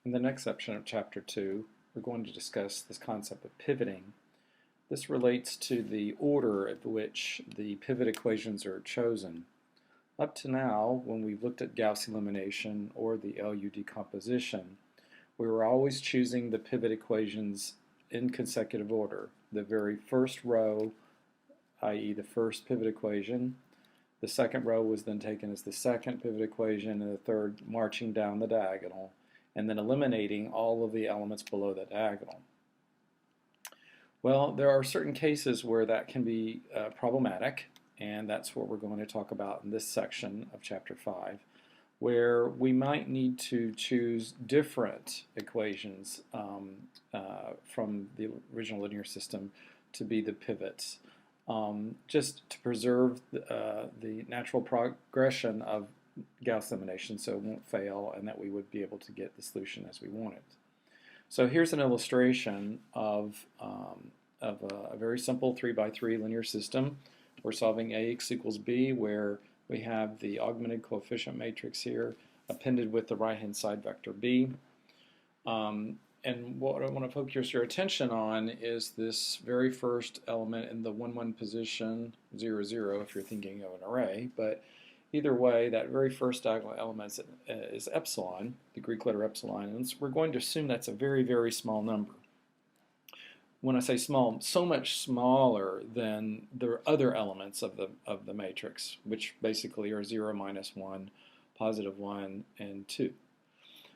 In the next section of Chapter 2, we're going to discuss this concept of pivoting. This relates to the order at which the pivot equations are chosen. Up to now, when we've looked at Gauss elimination or the LU decomposition, we were always choosing the pivot equations in consecutive order. The very first row, i.e. the first pivot equation, the second row was then taken as the second pivot equation, and the third marching down the diagonal, and then eliminating all of the elements below the diagonal. Well, there are certain cases where that can be problematic, and that's what we're going to talk about in this section of Chapter 5, where we might need to choose different equations from the original linear system to be the pivots, just to preserve the natural progression of Gauss elimination so it won't fail and that we would be able to get the solution as we want it. So here's an illustration of a very simple 3x3 linear system. We're solving AX equals B, where we have the augmented coefficient matrix here appended with the right-hand side vector B. And what I want to focus your attention on is this very first element in the 1, 1 position, 0, 0 if you're thinking of an array. But either way, that very first diagonal element is epsilon, the Greek letter epsilon, and we're going to assume that's a very, very small number. When I say small, so much smaller than the other elements of the matrix, which basically are 0, -1, +1, and 2.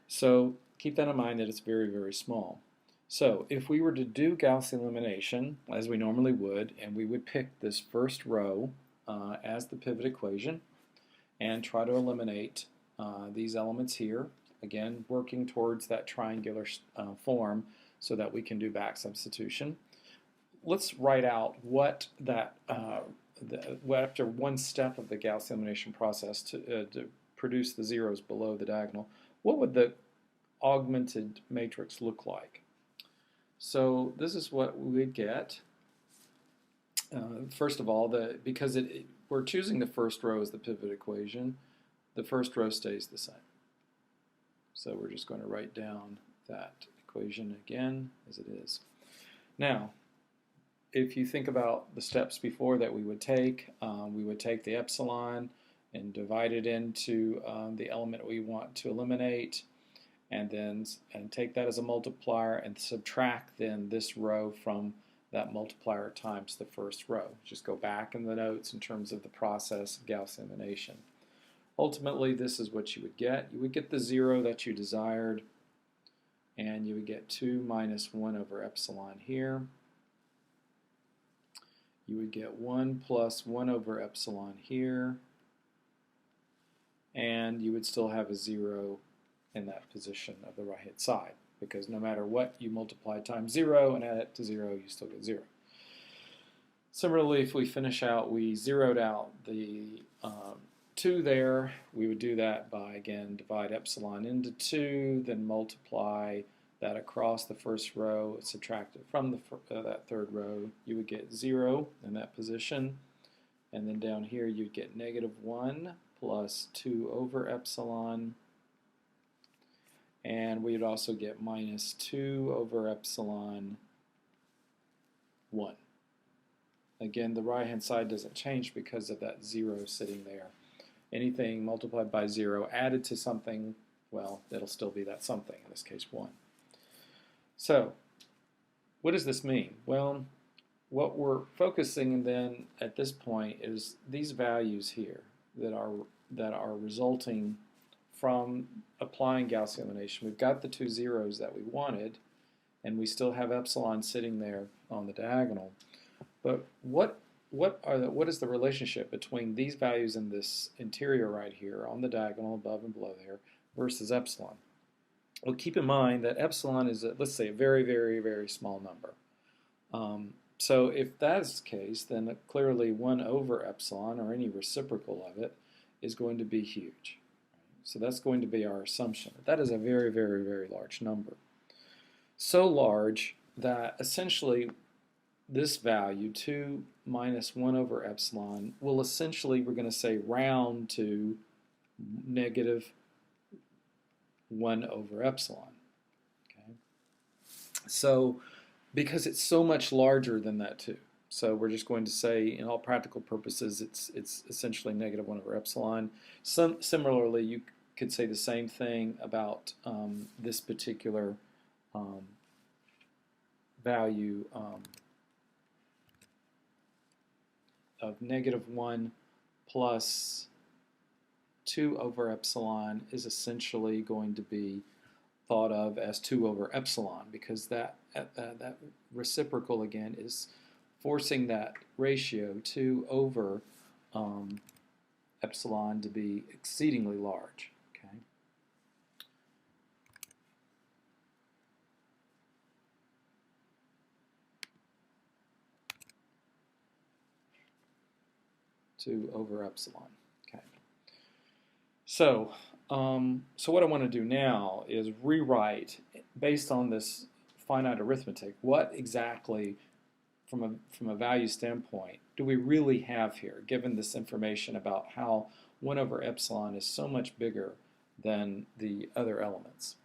So keep that in mind that it's very, very small. So if we were to do Gauss elimination, as we normally would, and we would pick this first row as the pivot equation and try to eliminate these elements here, again working towards that triangular form so that we can do back substitution. Let's write out what that, after one step of the Gauss elimination process to produce the zeros below the diagonal, what would the augmented matrix look like? So this is what we would get. First of all, because we're choosing the first row as the pivot equation, the first row stays the same. So we're just going to write down that equation again as it is. Now, if you think about the steps before that we would take the epsilon and divide it into the element we want to eliminate, and take that as a multiplier and subtract then this row from that multiplier times the first row. Just go back in the notes in terms of the process of Gauss elimination. Ultimately, this is what you would get. You would get the 0 that you desired, and you would get 2 - 1 over epsilon here. You would get 1 + 1 over epsilon here, and you would still have a 0 in that position of the right-hand side, because no matter what you multiply times 0 and add it to 0, you still get 0. Similarly, if we finish out, we zeroed out the 2 there, we would do that by, again, divide epsilon into 2, then multiply that across the first row, subtract it from that third row. You would get 0 in that position, and then down here you'd get -1 plus 2 over epsilon, and we'd also get -2 over epsilon 1. Again, the right-hand side doesn't change because of that 0 sitting there. Anything multiplied by 0 added to something, well, it'll still be that something, in this case 1. So, what does this mean? Well, what we're focusing then at this point is these values here that are resulting from applying Gauss elimination. We've got the 2 zeros that we wanted, and we still have epsilon sitting there on the diagonal. But what is the relationship between these values in this interior right here on the diagonal above and below there versus epsilon? Well, keep in mind that epsilon is, let's say, a very, very, very small number. So if that is the case, then clearly 1 over epsilon, or any reciprocal of it, is going to be huge. So that's going to be our assumption. That is a very, very, very large number. So large that essentially this value, 2 - 1 over epsilon, will essentially, we're going to say, round to -1 over epsilon. So because it's so much larger than that too. So we're just going to say, in all practical purposes, it's essentially negative 1 over epsilon. Similarly, you could say the same thing about this particular value of negative 1 plus 2 over epsilon is essentially going to be thought of as 2 over epsilon, because that reciprocal again is forcing that ratio 2 over epsilon to be exceedingly large. Okay. Two over epsilon. Okay. So what I want to do now is rewrite, based on this finite arithmetic, what exactly, from a value standpoint, do we really have here, given this information about how 1 over epsilon is so much bigger than the other elements.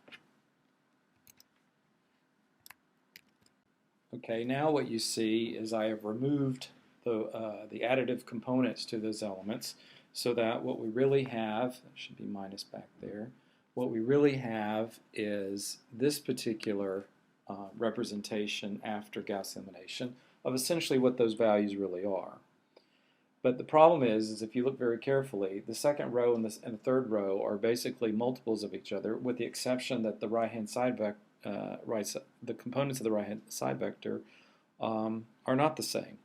Okay, now what you see is I have removed the additive components to those elements, so that what we really have, that should be minus back there, what we really have is this particular representation after Gauss elimination of essentially what those values really are. But the problem is if you look very carefully, the second row and the third row are basically multiples of each other, with the exception that the right-hand side the components of the right-hand side vector are not the same.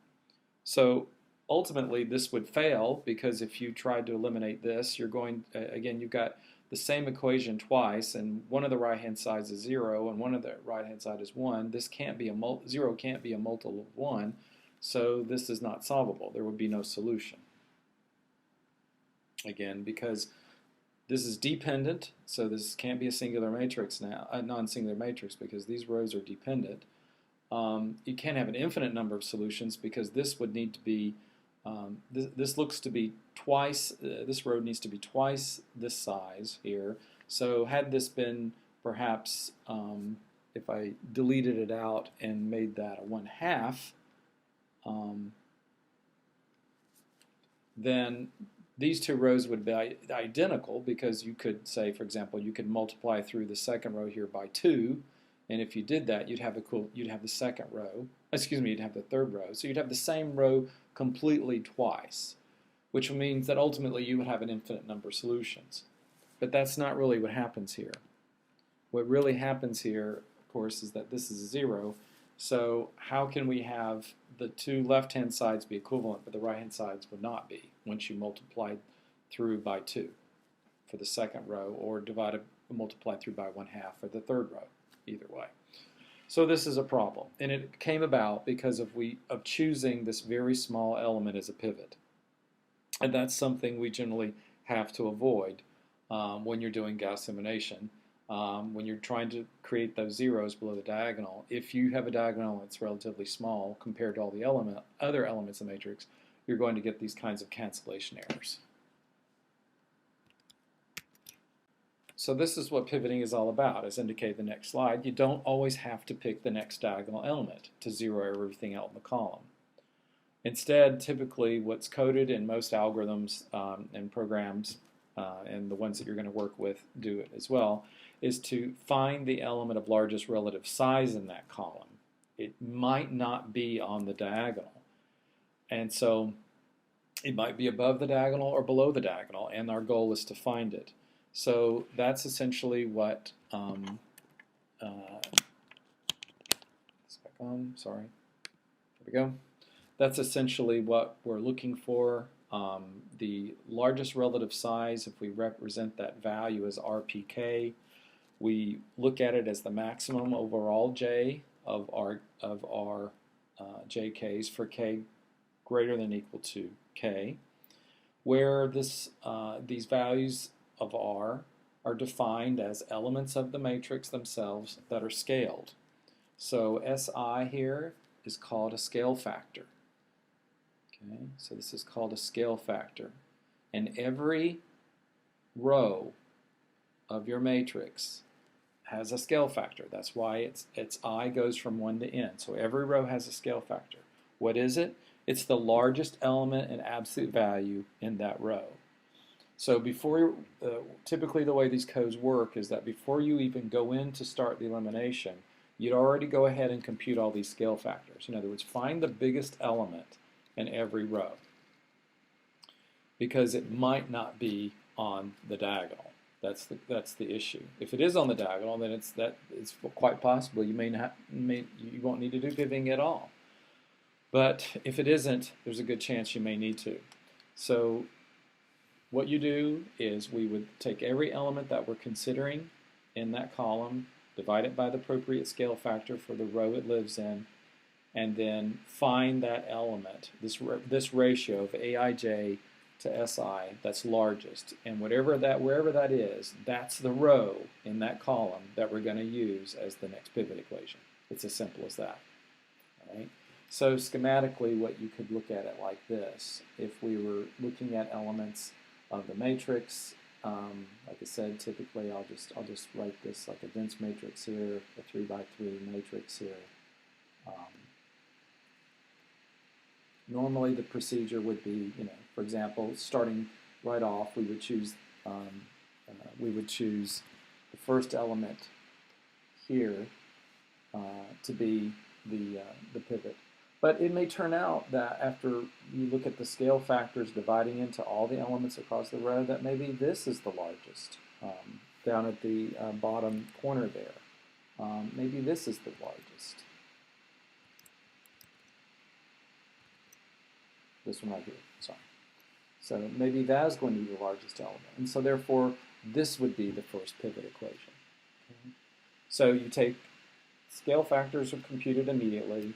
So ultimately this would fail, because if you tried to eliminate this, you're going, again, you've got the same equation twice, and one of the right-hand sides is 0 and one of the right-hand side is 1. This can't be 0 can't be a multiple of 1, so this is not solvable. There would be no solution. Again, because this is dependent, so this can't be a singular matrix now, a non-singular matrix, because these rows are dependent. You can't have an infinite number of solutions, because this would need to be, this looks to be twice, this row needs to be twice this size here. So had this been perhaps, if I deleted it out and made that a 1/2, then these two rows would be identical, because you could say, for example, you could multiply through the second row here by 2, and if you did that, you'd have the second row, excuse me, you'd have the third row. So you'd have the same row completely twice, which means that ultimately you would have an infinite number of solutions. But that's not really what happens here. What really happens here, of course, is that this is 0. So how can we have the two left-hand sides be equivalent, but the right-hand sides would not be once you multiplied through by 2 for the second row, or multiplied through by 1/2 for the third row, either way. So this is a problem, and it came about because of choosing this very small element as a pivot. And that's something we generally have to avoid when you're doing Gauss elimination. When you're trying to create those zeros below the diagonal, if you have a diagonal that's relatively small compared to all the other elements of the matrix, you're going to get these kinds of cancellation errors. So this is what pivoting is all about, as indicated in the next slide. You don't always have to pick the next diagonal element to zero everything out in the column. Instead, typically what's coded in most algorithms and programs, and the ones that you're going to work with do it as well, is to find the element of largest relative size in that column. It might not be on the diagonal. And so it might be above the diagonal or below the diagonal, and our goal is to find it. So that's essentially what, let's back on, sorry, there we go. That's essentially what we're looking for. The largest relative size, if we represent that value as RPK, we look at it as the maximum overall J of our JKs for K greater than or equal to K, where these values of R are defined as elements of the matrix themselves that are scaled. So SI here is called a scale factor. Okay, so this is called a scale factor. And every row of your matrix has a scale factor. That's why its I goes from 1 to n. So every row has a scale factor. What is it? It's the largest element in absolute value in that row. So before, typically the way these codes work is that before you even go in to start the elimination, you'd already go ahead and compute all these scale factors. In other words, find the biggest element in every row, because it might not be on the diagonal. That's the issue. If it is on the diagonal, then it's quite possible you you won't need to do pivoting at all. But if it isn't, there's a good chance you may need to. So what you do is we would take every element that we're considering in that column, divide it by the appropriate scale factor for the row it lives in, and then find that element, this ratio of Aij to Si that's largest. And wherever that is, that's the row in that column that we're going to use as the next pivot equation. It's as simple as that. All right? So schematically, what you could look at it like this. If we were looking at elements of the matrix, like I said, typically I'll just write this like a dense matrix here, a 3x3 matrix here. Normally the procedure would be, for example, starting right off, we would choose the first element here to be the pivot. But it may turn out that after you look at the scale factors dividing into all the elements across the row, that maybe this is the largest down at the bottom corner there. Maybe this is the largest. This one right here, sorry. So maybe that is going to be the largest element. And so therefore, this would be the first pivot equation. Okay. So you take scale factors are computed immediately,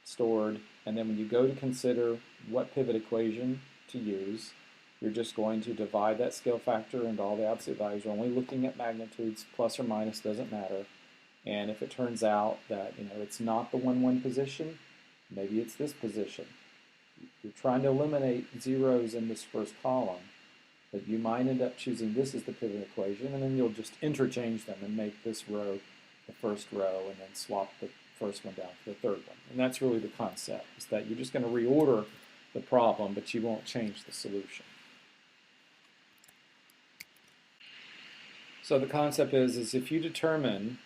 stored, and then when you go to consider what pivot equation to use, you're just going to divide that scale factor into all the absolute values. You're only looking at magnitudes, plus or minus, doesn't matter. And if it turns out that it's not the 1, 1 position, maybe it's this position. You're trying to eliminate zeros in this first column, but you might end up choosing this as the pivot equation, and then you'll just interchange them and make this row the first row, and then swap the first one down for the third one. And that's really the concept, is that you're just going to reorder the problem, but you won't change the solution. So the concept is if you determine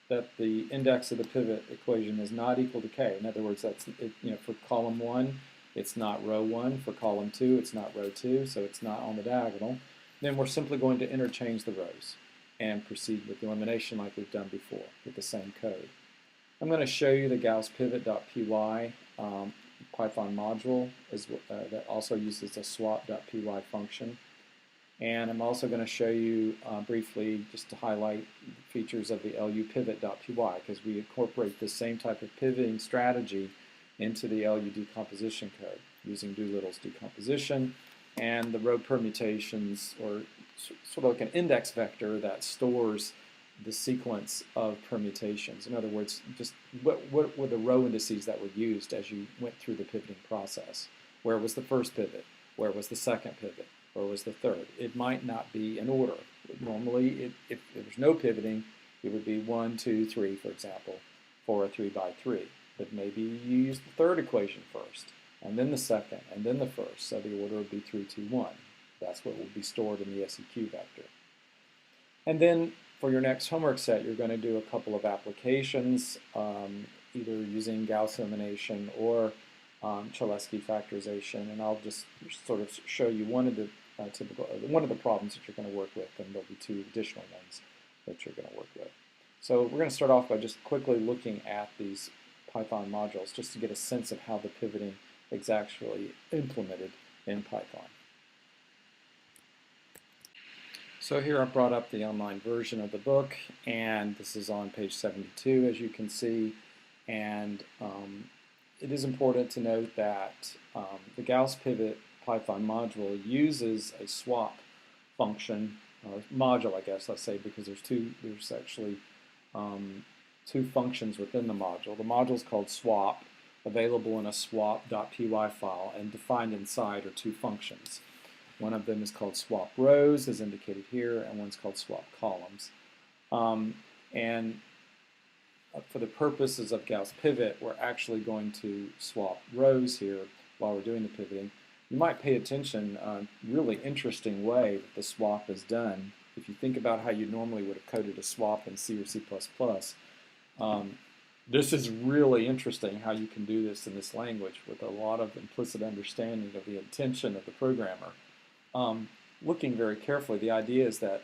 that the index of the pivot equation is not equal to k, in other words, that's for column 1, it's not row 1. For column 2, it's not row 2, so it's not on the diagonal. Then we're simply going to interchange the rows and proceed with the elimination like we've done before with the same code. I'm going to show you the Gauss pivot.py Python module that also uses a swap.py function. And I'm also going to show you briefly, just to highlight features of the LU pivot.py, because we incorporate the same type of pivoting strategy into the LU decomposition code using Doolittle's decomposition and the row permutations, or sort of like an index vector that stores the sequence of permutations. In other words, just what were the row indices that were used as you went through the pivoting process? Where was the first pivot? Where was the second pivot? Where was the third? It might not be in order. Normally, if there's no pivoting, it would be 1, 2, 3, for example, for a 3x3. But maybe you use the third equation first, and then the second, and then the first. So the order would be 3, 2, 1. That's what will be stored in the SEQ vector. And then for your next homework set, you're going to do a couple of applications, either using Gauss elimination or Cholesky factorization, and I'll just sort of show you one of the problems that you're going to work with, and there'll be 2 additional ones that you're going to work with. So we're going to start off by just quickly looking at these Python modules, just to get a sense of how the pivoting is actually implemented in Python. So here I've brought up the online version of the book, and this is on page 72, as you can see. And it is important to note that the Gauss pivot Python module uses a swap function, or module, I guess, let's say, because there's actually 2 functions within the module. The module is called swap, available in a swap.py file, and defined inside are 2 functions. One of them is called swap rows, as indicated here, and one's called swap columns. And for the purposes of Gauss pivot, we're actually going to swap rows here while we're doing the pivoting. You might pay attention really interesting way that the swap is done. If you think about how you normally would have coded a swap in C or C++, this is really interesting how you can do this in this language with a lot of implicit understanding of the intention of the programmer. Looking very carefully, the idea is that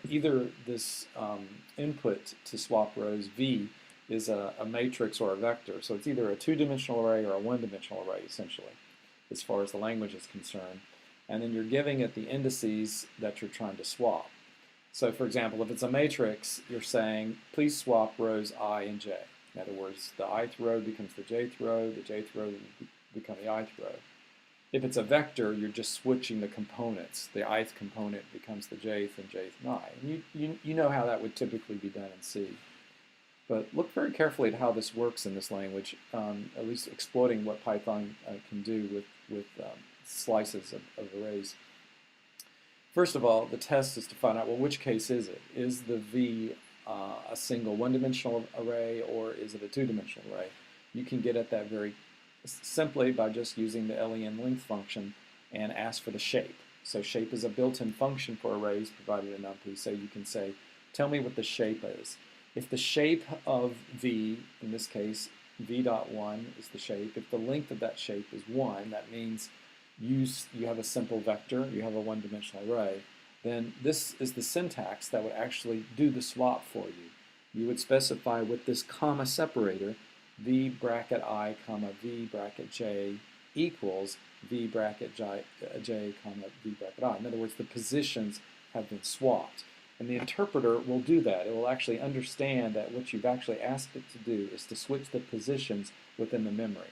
either this input to swap rows V is a matrix or a vector. So it's either a two-dimensional array or a one-dimensional array, essentially, as far as the language is concerned. And then you're giving it the indices that you're trying to swap. So for example, if it's a matrix, you're saying, please swap rows I and j. In other words, the ith row becomes the jth row will become the ith row. If it's a vector, you're just switching the components. The ith component becomes the jth and jth and I. And you know how that would typically be done in C. But look very carefully at how this works in this language, at least exploiting what Python can do with slices of arrays. First of all, the test is to find out, well, which case is it? Is the V a single one-dimensional array, or is it a two-dimensional array? You can get at that very simply by just using the len length function and ask for the shape. So shape is a built-in function for arrays provided in NumPy. So you can say, tell me what the shape is. If the shape of V, in this case, v.1 is the shape, if the length of that shape is 1, that means you have a simple vector, you have a one-dimensional array, then this is the syntax that would actually do the swap for you. You would specify with this comma separator, v bracket I comma v bracket j equals v bracket j comma v bracket I. In other words, the positions have been swapped. And the interpreter will do that. It will actually understand that what you've actually asked it to do is to switch the positions within the memory.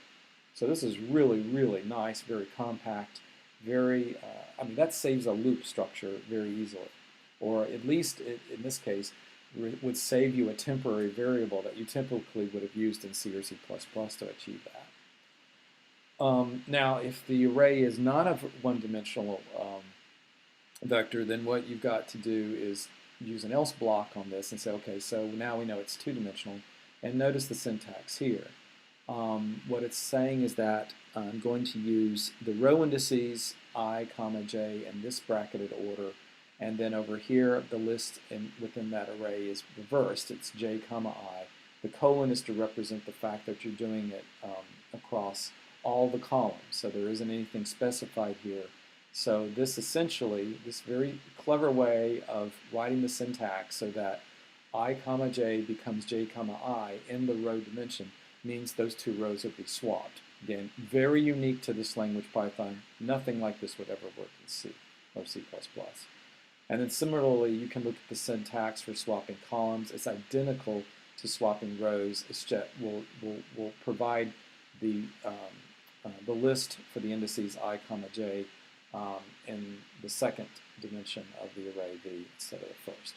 So this is really, really nice, very compact, very, I mean, that saves a loop structure very easily. Or at least, in this case, would save you a temporary variable that you typically would have used in C or C++ to achieve that. Now, if the array is not a one-dimensional vector, then what you've got to do is use an else block on this and say, okay, so now we know it's two-dimensional. And notice the syntax here. What it's saying is that I'm going to use the row indices I, comma, j in this bracketed order, and then over here the list within that array is reversed. It's j, comma, I. The colon is to represent the fact that you're doing it across all the columns, so there isn't anything specified here. So this essentially, this very clever way of writing the syntax so that I, comma, j becomes j, comma, I in the row dimension means those two rows would be swapped. Again, very unique to this language, Python. Nothing like this would ever work in C or C++. And then similarly, you can look at the syntax for swapping columns. It's identical to swapping rows. It's just, we'll provide the list for the indices I, comma, j in the second dimension of the array V instead of the first.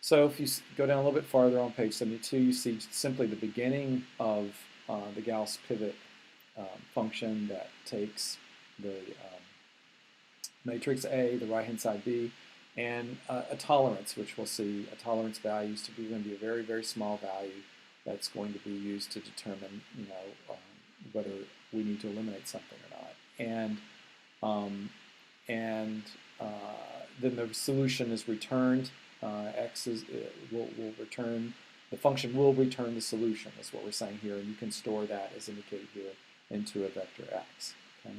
So if you go down a little bit farther on page 72, you see simply the beginning of the Gauss pivot function that takes the matrix A, the right-hand side B, and a tolerance, which we'll see. A tolerance value is going to be a very, very small value that's going to be used to determine, whether we need to eliminate something or not. And then the solution is returned. X will return, the function will return the solution, is what we're saying here, and you can store that as indicated here into a vector X. Okay?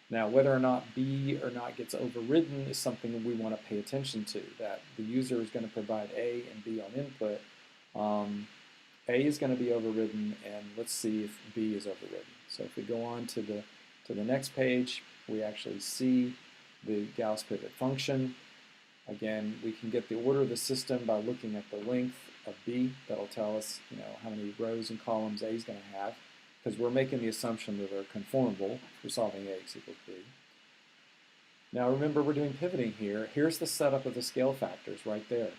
Now, whether or not B or not gets overridden is something we want to pay attention to, that the user is going to provide A and B on input. A is going to be overridden, and let's see if B is overridden. So if we go on to the next page, we actually see the Gauss pivot function. Again, we can get the order of the system by looking at the length of B. That'll tell us, how many rows and columns A is going to have, because we're making the assumption that they're conformable. We're solving Ax equals B. Now remember, we're doing pivoting here. Here's the setup of the scale factors right there.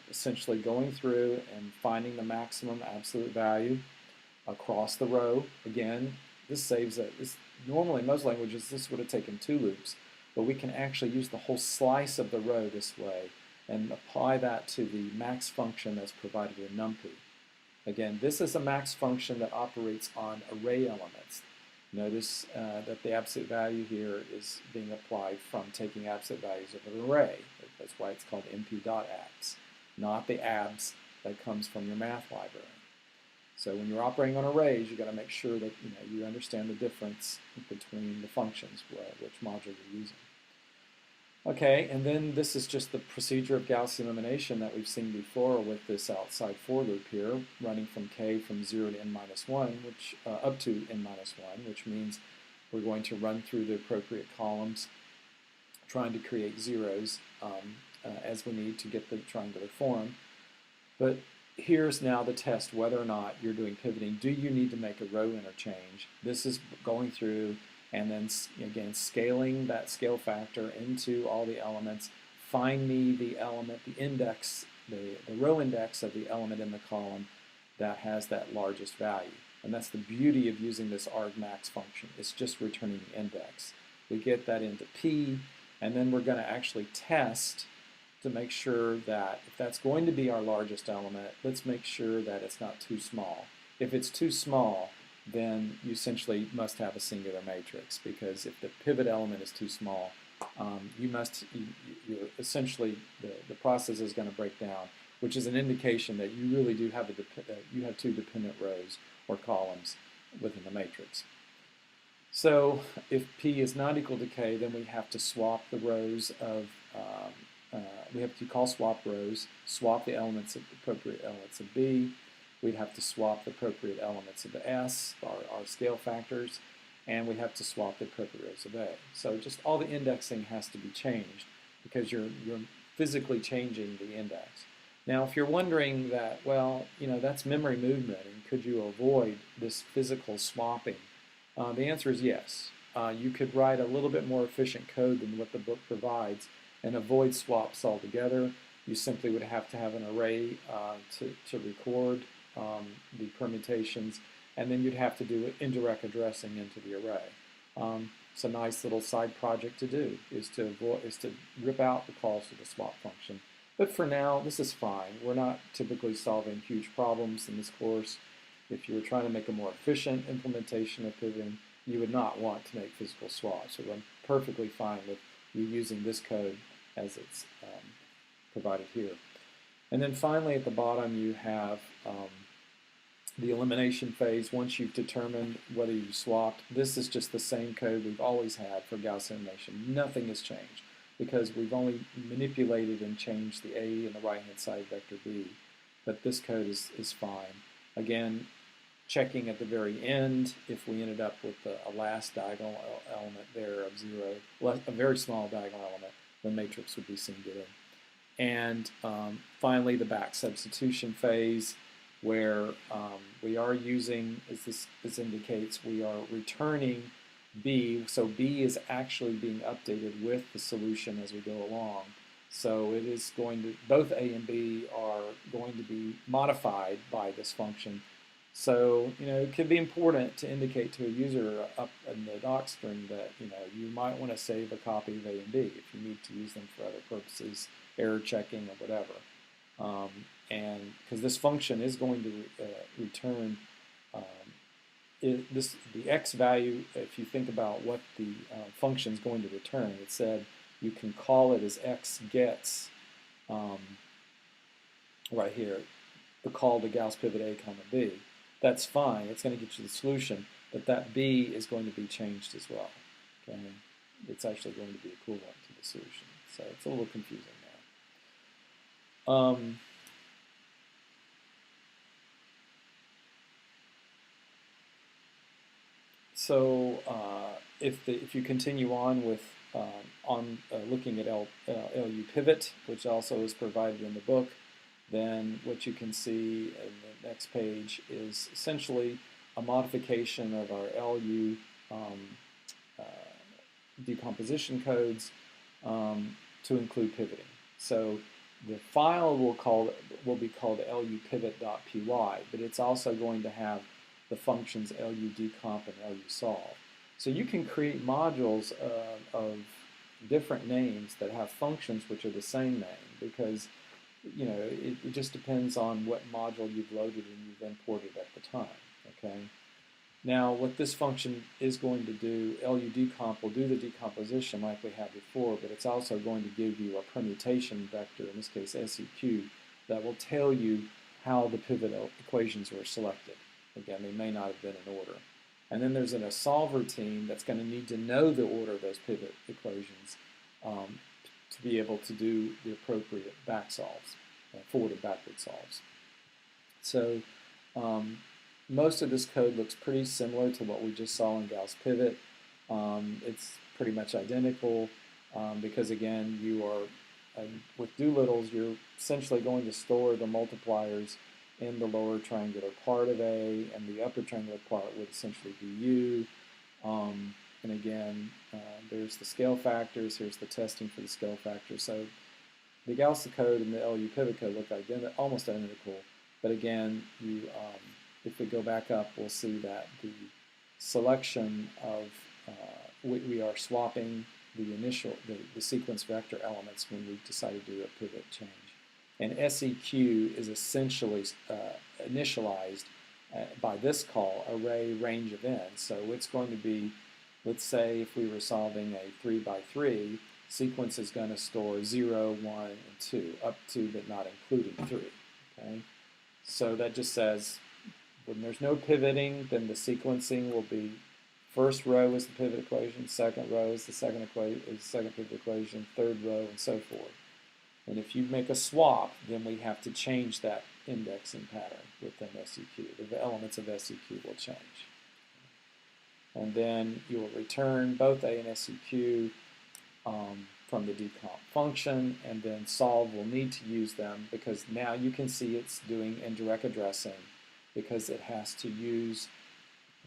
Essentially going through and finding the maximum absolute value across the row. Again, this saves it. Normally in most languages this would have taken 2 loops, but we can actually use the whole slice of the row this way and apply that to the max function that's provided in NumPy. Again, this is a max function that operates on array elements. Notice that the absolute value here is being applied from taking absolute values of an array. That's why it's called np.abs, not the abs that comes from your math library. So when you're operating on arrays, you've got to make sure that you understand the difference between the functions, which module you're using. Okay, and then this is just the procedure of Gauss elimination that we've seen before with this outside for loop here, running from k from 0 to n-1, which up to n-1, which means we're going to run through the appropriate columns, trying to create zeros as we need to get the triangular form. But here's now the test whether or not you're doing pivoting. Do you need to make a row interchange? This is going through and then again scaling that scale factor into all the elements. Find me the element, the index, the row index of the element in the column that has that largest value. And that's the beauty of using this argmax function. It's just returning the index. We get that into P, and then we're going to actually test to make sure that if that's going to be our largest element, let's make sure that it's not too small. If it's too small, then you essentially must have a singular matrix, because if the pivot element is too small, essentially the process is going to break down, which is an indication that you really do have you have two dependent rows or columns within the matrix. So if P is not equal to K, then we have to swap the rows of we have to call swap rows, swap the elements of the appropriate elements of B. We'd have to swap the appropriate elements of the S, our scale factors, and we have to swap the appropriate rows of A. So just all the indexing has to be changed because you're physically changing the index. Now, if you're wondering that, well, that's memory movement, and could you avoid this physical swapping? The answer is yes. You could write a little bit more efficient code than what the book provides and avoid swaps altogether. You simply would have to have an array to record the permutations, and then you'd have to do indirect addressing into the array. It's a nice little side project to do, is to rip out the calls to the swap function. But for now, this is fine. We're not typically solving huge problems in this course. If you were trying to make a more efficient implementation of pivoting, you would not want to make physical swaps. So I'm perfectly fine with you using this code as it's provided here. And then finally at the bottom you have the elimination phase. Once you've determined whether you swapped, this is just the same code we've always had for Gauss elimination. Nothing has changed because we've only manipulated and changed the A and the right-hand side vector B. But this code is fine. Again, checking at the very end if we ended up with a last diagonal element there of 0, a very small diagonal element, the matrix would be singular. And finally, the back substitution phase, where we are using, as this indicates, we are returning B. So B is actually being updated with the solution as we go along. So it is going to, both A and B are going to be modified by this function. So, it could be important to indicate to a user up in the doc string that, you might want to save a copy of A and B if you need to use them for other purposes, error checking or whatever. And because this function is going to return the x value, if you think about what the function is going to return, it said you can call it as x gets, right here, the call to Gauss pivot A, comma B. That's fine, it's going to get you the solution, but that B is going to be changed as well. Okay? It's actually going to be equivalent to the solution. So it's a little confusing now. So if you continue on with looking at LU pivot, which also is provided in the book, then what you can see in the next page is essentially a modification of our LU decomposition codes to include pivoting. So the file will be called lupivot.py, but it's also going to have the functions ludecomp and lusolve. So you can create modules of different names that have functions which are the same name. because it just depends on what module you've loaded and you've imported at the time. Okay. Now, what this function is going to do, LUDecomp will do the decomposition like we had before, but it's also going to give you a permutation vector, in this case SEQ, that will tell you how the pivot equations were selected. Again, they may not have been in order. And then there's a solver team that's going to need to know the order of those pivot equations to be able to do the appropriate back solves, forward and backward solves. So most of this code looks pretty similar to what we just saw in Gauss Pivot. It's pretty much identical because, again, you are, with doolittles, you're essentially going to store the multipliers in the lower triangular part of A, and the upper triangular part would essentially be U. And again, there's the scale factors, here's the testing for the scale factors. So the Gauss code and the LU pivot code look almost identical, but again, if we go back up, we'll see that the selection of, we are swapping the sequence vector elements when we decide to do a pivot change. And SEQ is essentially initialized by this call, array range of n. So it's going to be, let's say if we were solving a 3 by 3, sequence is going to store 0, 1, and 2, up to but not including 3. Okay? So that just says when there's no pivoting, then the sequencing will be first row is the pivot equation, second row is the second pivot equation, third row, and so forth. And if you make a swap, then we have to change that indexing pattern within SEQ. The elements of SEQ will change. And then you will return both A and SEQ from the decomp function, and then solve will need to use them because now you can see it's doing indirect addressing because it has to use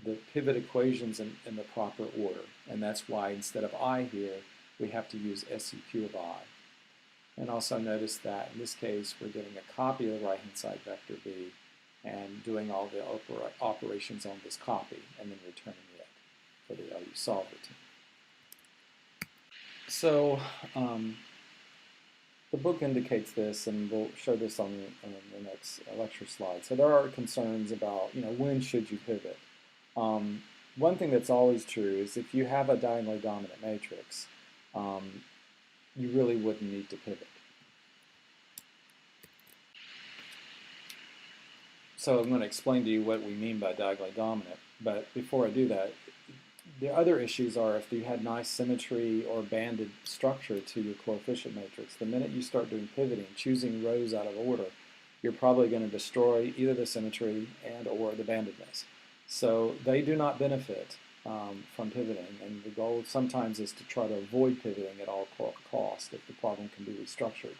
the pivot equations in the proper order. And that's why instead of I here, we have to use SEQ of I. And also notice that in this case, we're getting a copy of the right-hand side vector B and doing all the operations on this copy and then returning it for the LU solver team. So the book indicates this, and we'll show this on the next lecture slide. So there are concerns about, when should you pivot? One thing that's always true is if you have a diagonally dominant matrix, you really wouldn't need to pivot. So I'm going to explain to you what we mean by diagonally dominant, but before I do that, the other issues are if you had nice symmetry or banded structure to your coefficient matrix, the minute you start doing pivoting, choosing rows out of order, you're probably going to destroy either the symmetry and or the bandedness. So they do not benefit from pivoting, and the goal sometimes is to try to avoid pivoting at all costs if the problem can be restructured.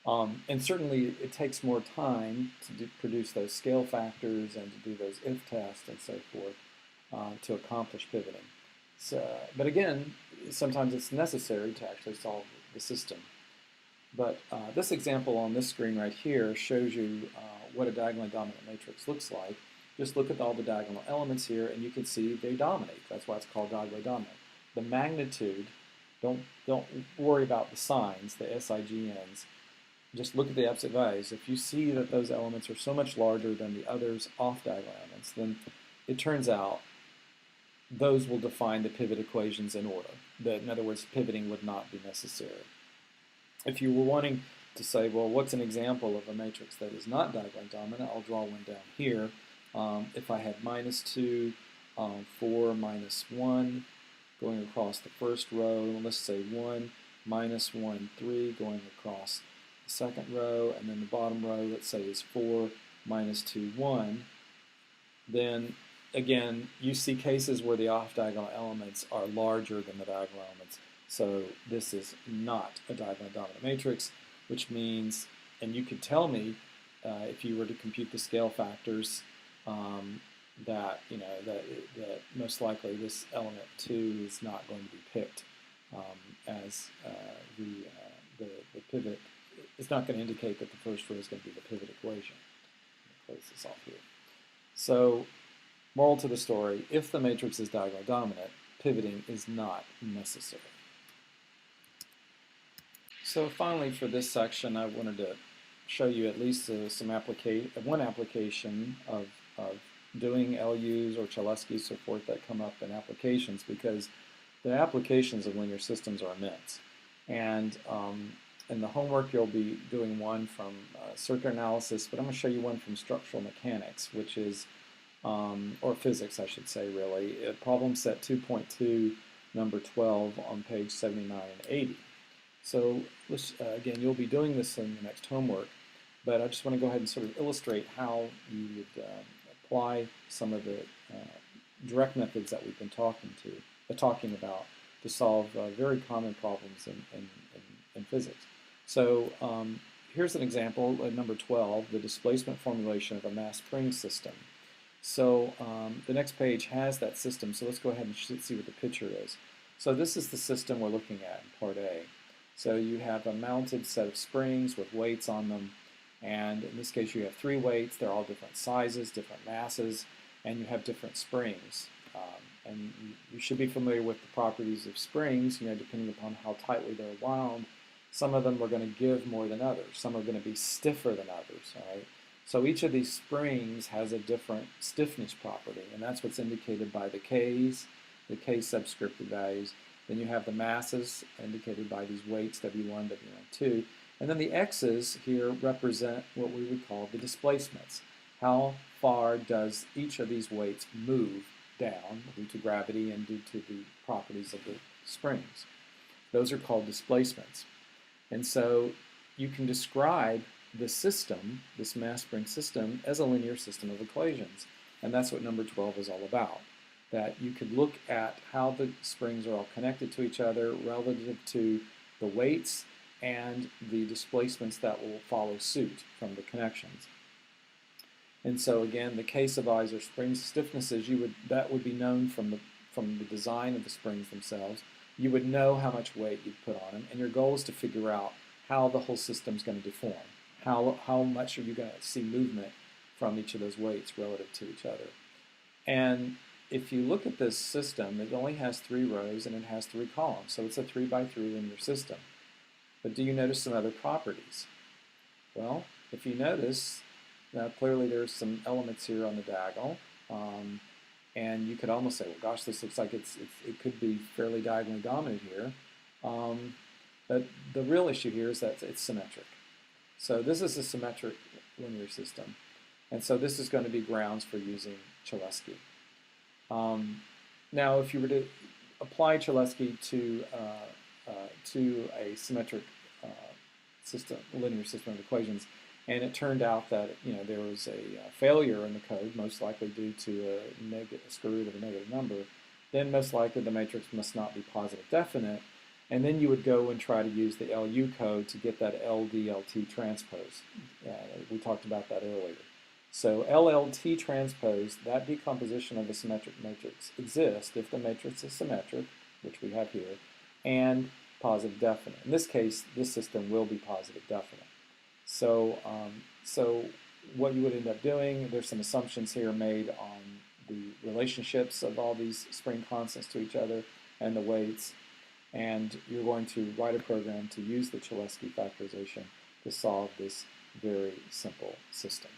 And certainly it takes more time to produce those scale factors and to do those if tests and so forth to accomplish pivoting. So, but again, sometimes it's necessary to actually solve the system. But this example on this screen right here shows you what a diagonally dominant matrix looks like. Just look at all the diagonal elements here, and you can see they dominate. That's why it's called diagonally dominant. The magnitude, don't worry about the signs, the SIGNs. Just look at the absolute values. If you see that those elements are so much larger than the others off-diagonal elements, then it turns out those will define the pivot equations in order. In other words, pivoting would not be necessary. If you were wanting to say, well, what's an example of a matrix that is not diagonally dominant, I'll draw one down here. If I had -2, 4, -1 going across the first row, let's say 1, -1, 3 going across the second row, and then the bottom row, let's say, is 4, -2, 1, then again, you see cases where the off-diagonal elements are larger than the diagonal elements. So this is not a diagonally dominant matrix, which means, and you could tell me if you were to compute the scale factors, that that most likely this element 2 is not going to be picked as the pivot. It's not going to indicate that the first row is going to be the pivot equation. I'll close this off here. So, moral to the story: if the matrix is diagonally dominant, pivoting is not necessary. So finally, for this section, I wanted to show you at least one application of doing LUs or Cholesky, so forth, that come up in applications, because the applications of linear systems are immense. And in the homework, you'll be doing one from circuit analysis, but I'm going to show you one from structural mechanics, which is, or physics, I should say, really. Problem set 2.2, number 12 on page 79 and 80. So again, you'll be doing this in your next homework, but I just want to go ahead and sort of illustrate how you would apply some of the direct methods that we've been talking about to solve very common problems in physics. So here's an example, number 12, the displacement formulation of a mass spring system. So the next page has that system, so let's go ahead and see what the picture is. So this is the system we're looking at in Part A. So you have a mounted set of springs with weights on them, and in this case you have 3 weights. They're all different sizes, different masses, and you have different springs. And you should be familiar with the properties of springs, depending upon how tightly they're wound. Some of them are going to give more than others. Some are going to be stiffer than others. All right? So each of these springs has a different stiffness property, and that's what's indicated by the K's, the K subscripted values. Then you have the masses indicated by these weights, W1, W2. And then the X's here represent what we would call the displacements. How far does each of these weights move down due to gravity and due to the properties of the springs? Those are called displacements. And so you can describe the system, this mass spring system, as a linear system of equations. And that's what number 12 is all about. That you could look at how the springs are all connected to each other relative to the weights and the displacements that will follow suit from the connections. And so again, the K sub i's or spring stiffnesses, that would be known from the design of the springs themselves. You would know how much weight you'd put on them, and your goal is to figure out how the whole system is going to deform. How much are you going to see movement from each of those weights relative to each other. And if you look at this system, it only has 3 rows and it has 3 columns, so it's a 3 by 3 linear system. But do you notice some other properties? Well, if you notice, now clearly there's some elements here on the diagonal, and you could almost say, well, gosh, this looks like it could be fairly diagonally dominant here. But the real issue here is that it's symmetric. So this is a symmetric linear system, and so this is going to be grounds for using Cholesky. Now, if you were to apply Cholesky to a symmetric linear system of equations, and it turned out that there was a failure in the code, most likely due to a square root of a negative number, then most likely the matrix must not be positive definite, and then you would go and try to use the LU code to get that LDLT transpose. We talked about that earlier. So LLT transpose, that decomposition of the symmetric matrix exists if the matrix is symmetric, which we have here, and positive definite. In this case, this system will be positive definite. So, so what you would end up doing, there's some assumptions here made on the relationships of all these spring constants to each other and the weights, and you're going to write a program to use the Cholesky factorization to solve this very simple system.